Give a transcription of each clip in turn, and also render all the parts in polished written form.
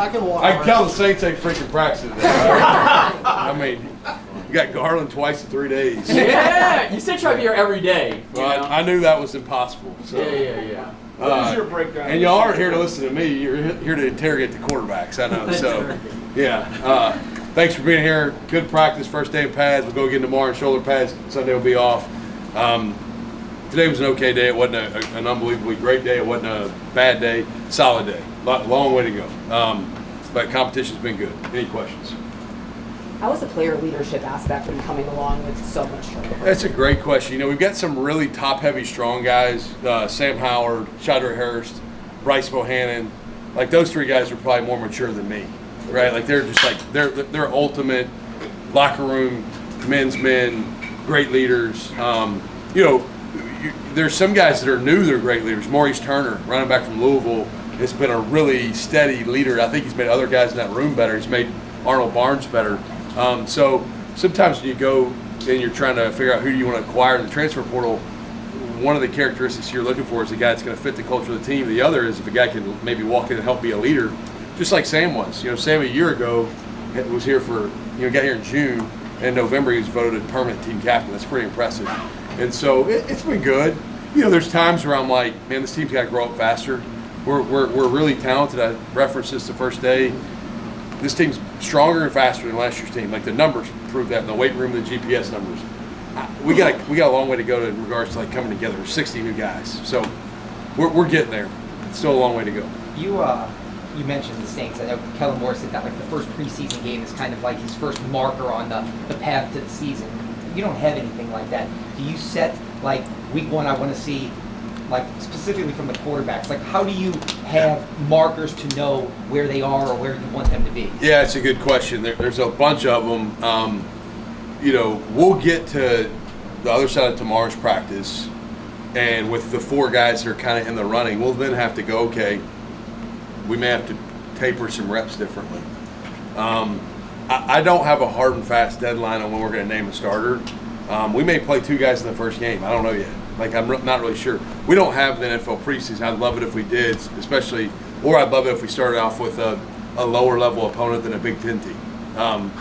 I can walk. I can tell the Saints ain't freaking practicing today. I mean, you got Garland twice in 3 days. Yeah, you said try to be here every day. Well, I knew that was impossible. So. Yeah. What is your breakdown? And y'all aren't here to listen to me. You're here to interrogate the quarterbacks. I know. So, yeah. Thanks for being here. Good practice. First day of pads. We'll go again tomorrow in shoulder pads. Sunday will be off. Today was an okay day. It wasn't an unbelievably great day. It wasn't a bad day. Solid day. Long way to go. But competition's been good. Any questions? How has the player leadership aspect been coming along with so much turnover? That's a great question. You know, we've got some really top-heavy, strong guys. Sam Howard, Shadra Hurst, Bryce Bohannon. Like, those three guys are probably more mature than me, right? Like, they're just like, they're ultimate locker room, men's men, great leaders. There's some guys that are new, they're great leaders. Maurice Turner, running back from Louisville, has been a really steady leader. I think he's made other guys in that room better. He's made Arnold Barnes better. So sometimes when you go and you're trying to figure out who you want to acquire in the transfer portal, one of the characteristics you're looking for is a guy that's going to fit the culture of the team. The other is if a guy can maybe walk in and help be a leader, just like Sam was. You know, Sam a year ago was here for, got here in June. In November he was voted permanent team captain. That's pretty impressive. And so it's been good. There's times where I'm like, man, this team's got to grow up faster. We're really talented. I referenced this the first day. This team's stronger and faster than last year's team. Like, the numbers prove that in the weight room, the GPS numbers. We got a long way to go in regards to, like, coming together. There's 60 new guys. So we're getting there. It's still a long way to go. You mentioned the Saints. I know Kellen Moore said that, like, the first preseason game is kind of like his first marker on the path to the season. You don't have anything like that. Do you set, like, week one I want to see, like, specifically from the quarterbacks, like, how do you have markers to know where they are or where you want them to be? Yeah, it's a good question. There's a bunch of them. We'll get to the other side of tomorrow's practice, and with the four guys that are kind of in the running, we'll then have to go, okay, we may have to taper some reps differently. I don't have a hard and fast deadline on when we're going to name a starter. We may play two guys in the first game. I don't know yet. Like, I'm not really sure. We don't have the NFL preseason. I'd love it if we did, or I'd love it if we started off with a lower level opponent than a Big Ten team,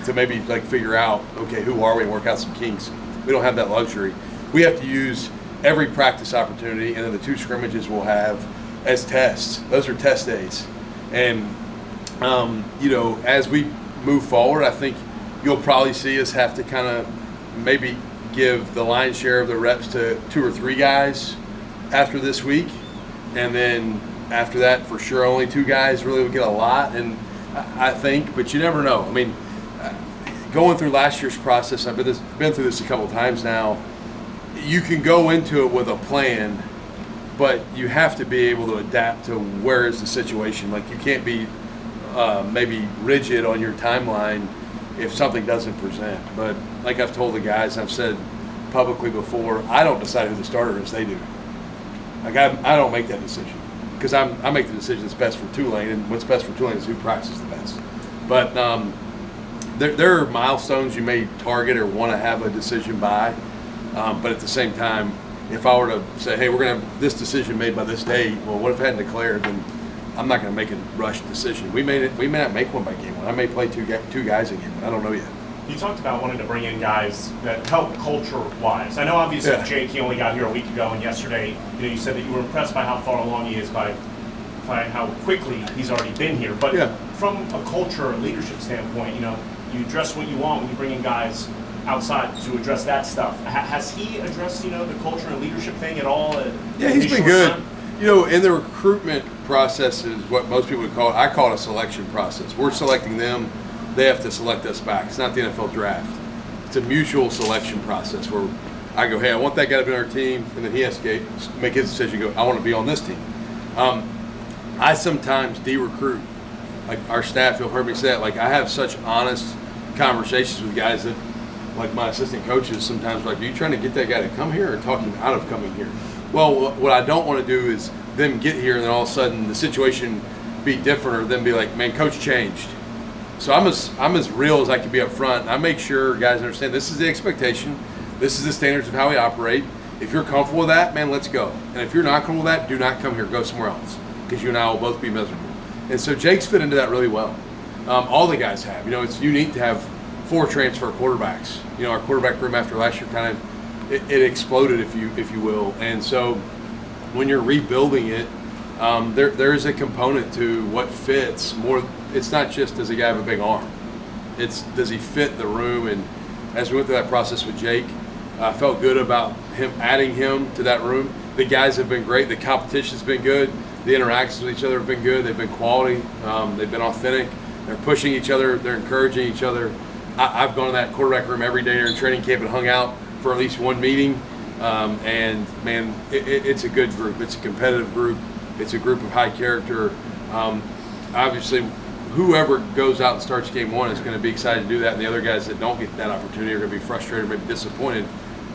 to maybe, like, figure out, okay, who are we, and work out some kinks. We don't have that luxury. We have to use every practice opportunity, and then the two scrimmages we'll have as tests. Those are test days. And, as we move forward, I think you'll probably see us have to kind of maybe give the lion's share of the reps to two or three guys after this week, and then after that, for sure, only two guys really would get a lot. And I think, but you never know. I mean, going through last year's process, I've been through this a couple of times now. You can go into it with a plan, but you have to be able to adapt to where is the situation. Like, you can't be maybe rigid on your timeline if something doesn't present. But like I've told the guys, I've said publicly before, I don't decide who the starter is, they do. Like, I don't make that decision, because I make the decision that's best for Tulane, and what's best for Tulane is who practices the best. But there are milestones you may target or want to have a decision by, but at the same time, if I were to say, hey, we're going to have this decision made by this date, well, what if I hadn't declared, then I'm not going to make a rushed decision. We may not make one by game one. I may play two guys again, but I don't know yet. You talked about wanting to bring in guys that help culture-wise. I know, obviously, Jake, he only got here a week ago, and yesterday, you said that you were impressed by how far along he is by how quickly he's already been here. But from a culture and leadership standpoint, you address what you want when you bring in guys outside to address that stuff. Has he addressed, the culture and leadership thing at all? He's been good. Time? In the recruitment process is what most people would call it. I call it a selection process. We're selecting them. They have to select us back. It's not the NFL draft. It's a mutual selection process where I go, hey, I want that guy to be on our team, and then he has to make his decision, go, I want to be on this team. I sometimes de-recruit. Like, our staff, you'll heard me say that. Like, I have such honest conversations with guys that, like, my assistant coaches sometimes are like, are you trying to get that guy to come here or talk him out of coming here? Well, what I don't want to do is them get here and then all of a sudden the situation be different, or them be like, man, coach changed. So I'm as real as I can be up front. I make sure guys understand this is the expectation. This is the standards of how we operate. If you're comfortable with that, man, let's go. And if you're not comfortable with that, do not come here. Go somewhere else, because you and I will both be miserable. And so Jake's fit into that really well. All the guys have. You know, it's unique to have 4 transfer quarterbacks. You know, our quarterback room after last year kind of it exploded, if you will. And so when you're rebuilding it, there is a component to what fits more. It's not just does a guy have a big arm. It's does he fit the room. And as we went through that process with Jake, I felt good about adding him to that room. The guys have been great. The competition's been good. The interactions with each other have been good. They've been quality. They've been authentic. They're pushing each other. They're encouraging each other. I've gone to that quarterback room every day during training camp and hung out for at least one meeting. And, man, it's a good group. It's a competitive group. It's a group of high character. Obviously, whoever goes out and starts game one is going to be excited to do that, and the other guys that don't get that opportunity are going to be frustrated, maybe disappointed.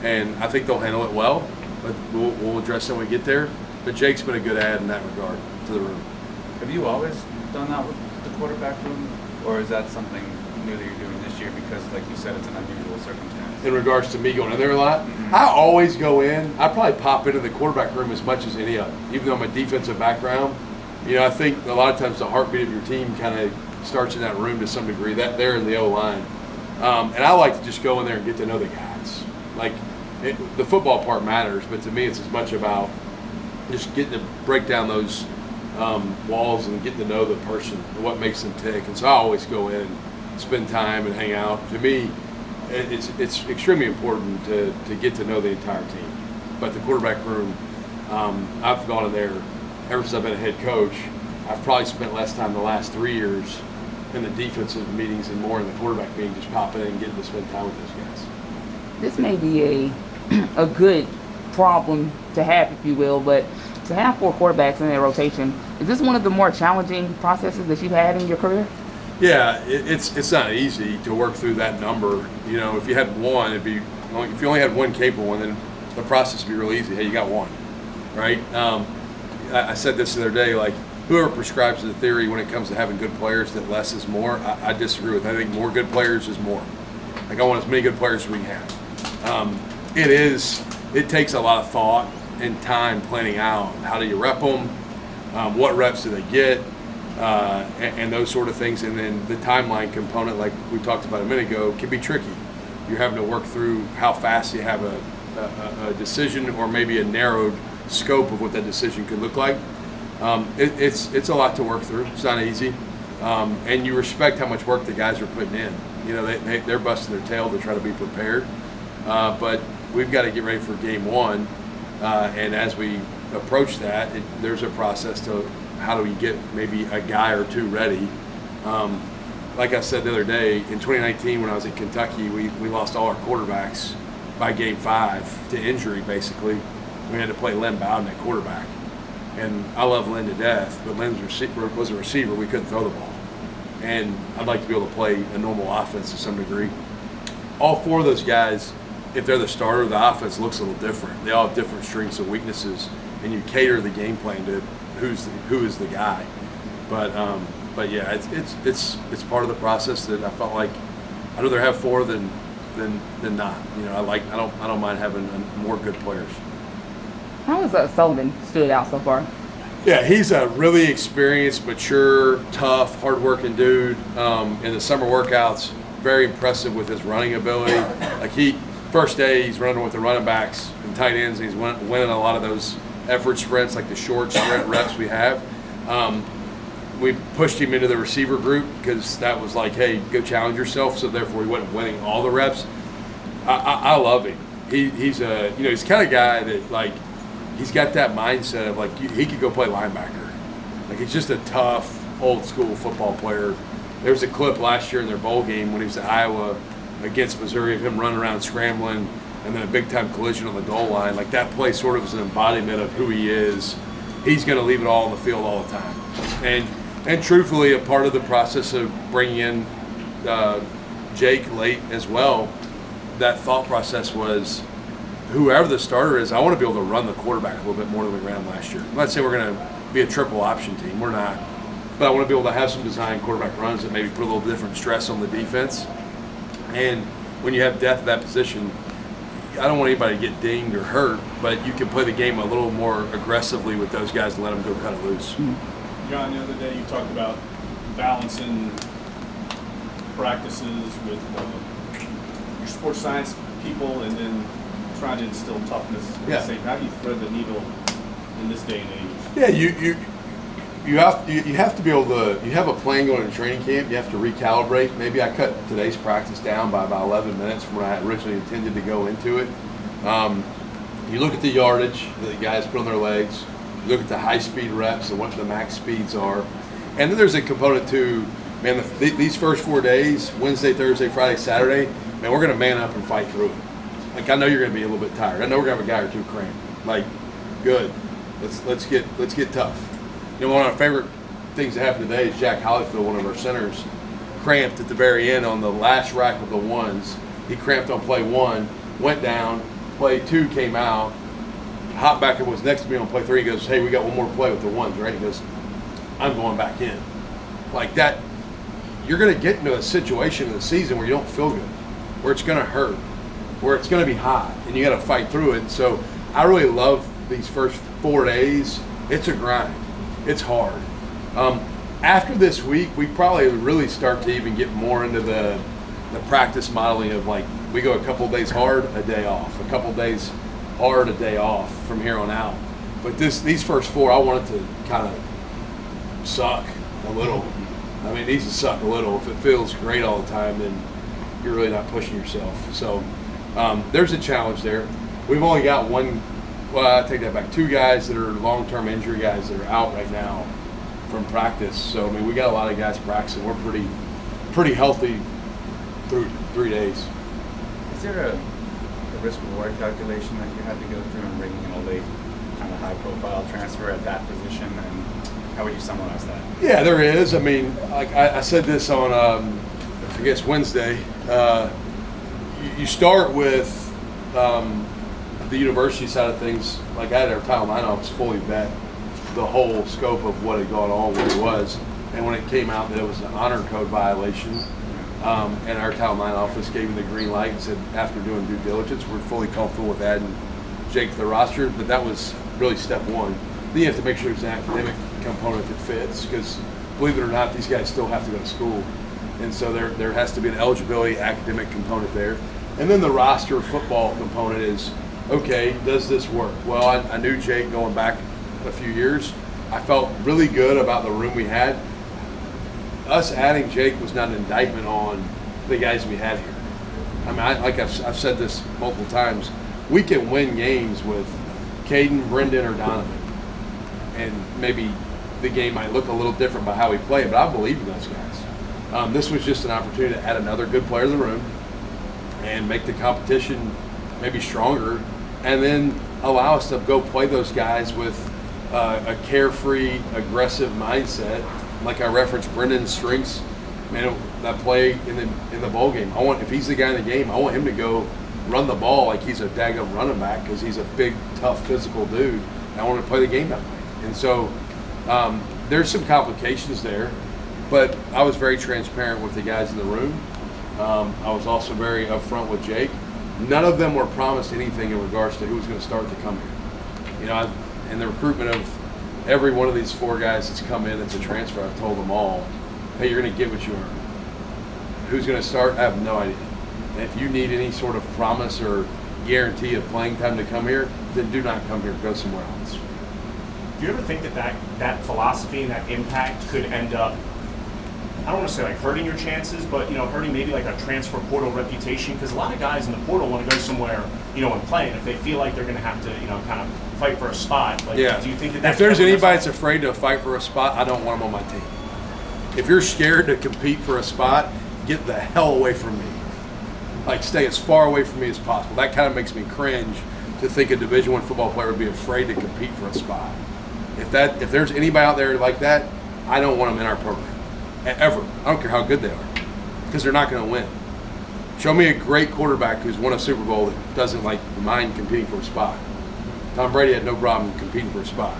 And I think they'll handle it well, but we'll address it when we get there. But Jake's been a good add in that regard to the room. Have you always done that with the quarterback room, or is that something new that you're doing this year because, like you said, it's an unusual circumstance? In regards to me going in there a lot, I always go in. I probably pop into the quarterback room as much as any of them, even though I'm a defensive background. You know, I think a lot of times the heartbeat of your team kind of starts in that room to some degree, that there in the O-line. And I like to just go in there and get to know the guys. Like, the football part matters, but to me it's as much about just getting to break down those walls and getting to know the person and what makes them tick. And so I always go in, spend time, and hang out. To me, it's extremely important to get to know the entire team. But the quarterback room, I've gone in there ever since I've been a head coach. I've probably spent less time the last 3 years in the defensive meetings and more in the quarterback meeting, just popping in and getting to spend time with those guys. This may be a good problem to have, if you will, but to have 4 quarterbacks in their rotation, is this one of the more challenging processes that you've had in your career? Yeah, it's not easy to work through that number. You know, if you had one, if you only had one capable one, then the process would be real easy. Hey, you got one, right? I said this the other day, like, whoever prescribes the theory when it comes to having good players that less is more, I disagree with. I think more good players is more. Like, I want as many good players as we can have. It takes a lot of thought and time planning out. How do you rep them? What reps do they get? And those sort of things. And then the timeline component, like we talked about a minute ago, can be tricky. You're having to work through how fast you have a decision, or maybe a narrowed scope of what that decision could look like. It's a lot to work through. It's not easy. And you respect how much work the guys are putting in. You know, they're busting their tail to try to be prepared. But we've got to get ready for game one. And as we approach that, there's a process to how do we get maybe a guy or two ready. Like I said the other day, in 2019 when I was in Kentucky, we lost all our quarterbacks by game 5 to injury, basically. We had to play Lynn Bowden at quarterback. And I love Lynn to death, but Lynn was a receiver. We couldn't throw the ball. And I'd like to be able to play a normal offense to some degree. All 4 of those guys, if they're the starter, the offense looks a little different. They all have different strengths and weaknesses, and you cater the game plan to who is the guy. But yeah, it's part of the process that I felt like I'd rather have 4 than not. You know, I don't mind having more good players. How has Sullivan stood out so far? Yeah, he's a really experienced, mature, tough, hardworking dude. In the summer workouts, very impressive with his running ability. Like first day, he's running with the running backs and tight ends, and he's winning a lot of those effort sprints, like the short sprint reps we have. We pushed him into the receiver group because that was like, hey, go challenge yourself. So therefore, he wasn't winning all the reps. I love him. He's he's the kind of guy that, like, he's got that mindset of, like, he could go play linebacker. Like, he's just a tough, old school football player. There was a clip last year in their bowl game when he was at Iowa against Missouri of him running around scrambling, and then a big time collision on the goal line. Like, that play sort of is an embodiment of who he is. He's going to leave it all on the field all the time. And truthfully, a part of the process of bringing in Jake late as well, that thought process was, whoever the starter is, I want to be able to run the quarterback a little bit more than we ran him last year. I'm not saying we're going to be a triple option team. We're not. But I want to be able to have some design quarterback runs that maybe put a little different stress on the defense. And when you have depth at that position, I don't want anybody to get dinged or hurt, but you can play the game a little more aggressively with those guys and let them go cut it loose. Jon, the other day you talked about balancing practices with your sports science people and then trying to instill toughness at the same. How do you thread the needle in this day and age? Yeah, you have to be able to. You have a plan going to training camp. You have to recalibrate. Maybe I cut today's practice down by about 11 minutes from when I originally intended to go into it. You look at the yardage that the guys put on their legs. You look at the high-speed reps and what the max speeds are. And then there's a component to, man, these first 4 days, Wednesday, Thursday, Friday, Saturday, man, we're going to man up and fight through it. Like, I know you're going to be a little bit tired. I know we're going to have a guy or two cramp. Like, good. Let's get tough. You know, one of our favorite things that happened today is Jack Hollyfield, one of our centers, cramped at the very end on the last rack of the ones. He cramped on play 1, went down. Play 2 came out. Hotbacker was next to me on play 3. He goes, hey, we got one more play with the ones, right? He goes, I'm going back in. Like that, you're going to get into a situation in the season where you don't feel good, where it's going to hurt, where it's going to be hot, and you got to fight through it. So I really love these first 4 days. It's a grind. It's hard. After this week, we probably really start to even get more into the practice modeling of like, we go a couple days hard, a day off. A couple days hard, a day off from here on out. But these first 4, I want it to kind of suck a little. I mean, it needs to suck a little. If it feels great all the time, then you're really not pushing yourself. So there's a challenge there. We've only got I take that back, 2 guys that are long-term injury guys that are out right now from practice. So, I mean, we got a lot of guys practicing. We're pretty healthy through 3 days. Is there a risk-reward calculation that you had to go through in bringing in a late, kind of high-profile transfer at that position, and how would you summarize that? Yeah, there is. I mean, like I said this on, I guess, Wednesday. You start with the university side of things. Like I had our Title IX office fully vet the whole scope of what had gone on, what it was, and when it came out that it was an honor code violation. And our Title IX office gave me the green light and said, after doing due diligence, we're fully comfortable with adding Jake to the roster. But that was really step 1. Then you have to make sure there's an academic component that fits, because believe it or not, these guys still have to go to school. And so there has to be an eligibility academic component there. And then the roster football component is, okay, does this work? Well, I knew Jake going back a few years. I felt really good about the room we had. Us adding Jake was not an indictment on the guys we had here. I mean, I've said this multiple times. We can win games with Caden, Brendan, or Donovan. And maybe the game might look a little different by how we play, but I believe in those guys. This was just an opportunity to add another good player in the room and make the competition maybe stronger, and then allow us to go play those guys with a carefree, aggressive mindset. Like I referenced Brendan's strengths, man, that play in the bowl game. If he's the guy in the game, I want him to go run the ball like he's a daggum running back, because he's a big, tough, physical dude. And I want to play the game that way. And so there's some complications there, but I was very transparent with the guys in the room. I was also very upfront with Jake. None of them were promised anything in regards to who was going to start to come here. You know, in the recruitment of every one of these 4 guys that's come in that's a transfer, I've told them all, hey, you're going to get what you earn. Who's going to start? I have no idea. And if you need any sort of promise or guarantee of playing time to come here, then do not come here. Go somewhere else. Do you ever think that philosophy and that impact could end up, I don't want to say like hurting your chances, but hurting maybe like a transfer portal reputation? Because a lot of guys in the portal want to go somewhere, and play, and if they feel like they're going to have to, kind of fight for a spot, like, do you think that if there's anybody that's afraid to fight for a spot, I don't want them on my team. If you're scared to compete for a spot, get the hell away from me. Like, stay as far away from me as possible. That kind of makes me cringe to think a Division I football player would be afraid to compete for a spot. If there's anybody out there like that, I don't want them in our program. Ever. I don't care how good they are, because they're not going to win. Show me a great quarterback who's won a Super Bowl that doesn't mind competing for a spot. Tom Brady had no problem competing for a spot.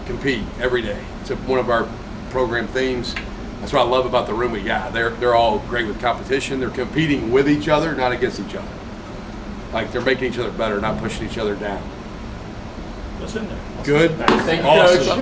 Compete every day. It's one of our program themes. That's what I love about the room we got. They're all great with competition. They're competing with each other, not against each other. They're making each other better, not pushing each other down. What's in there? Good. Thank you, awesome. Coach.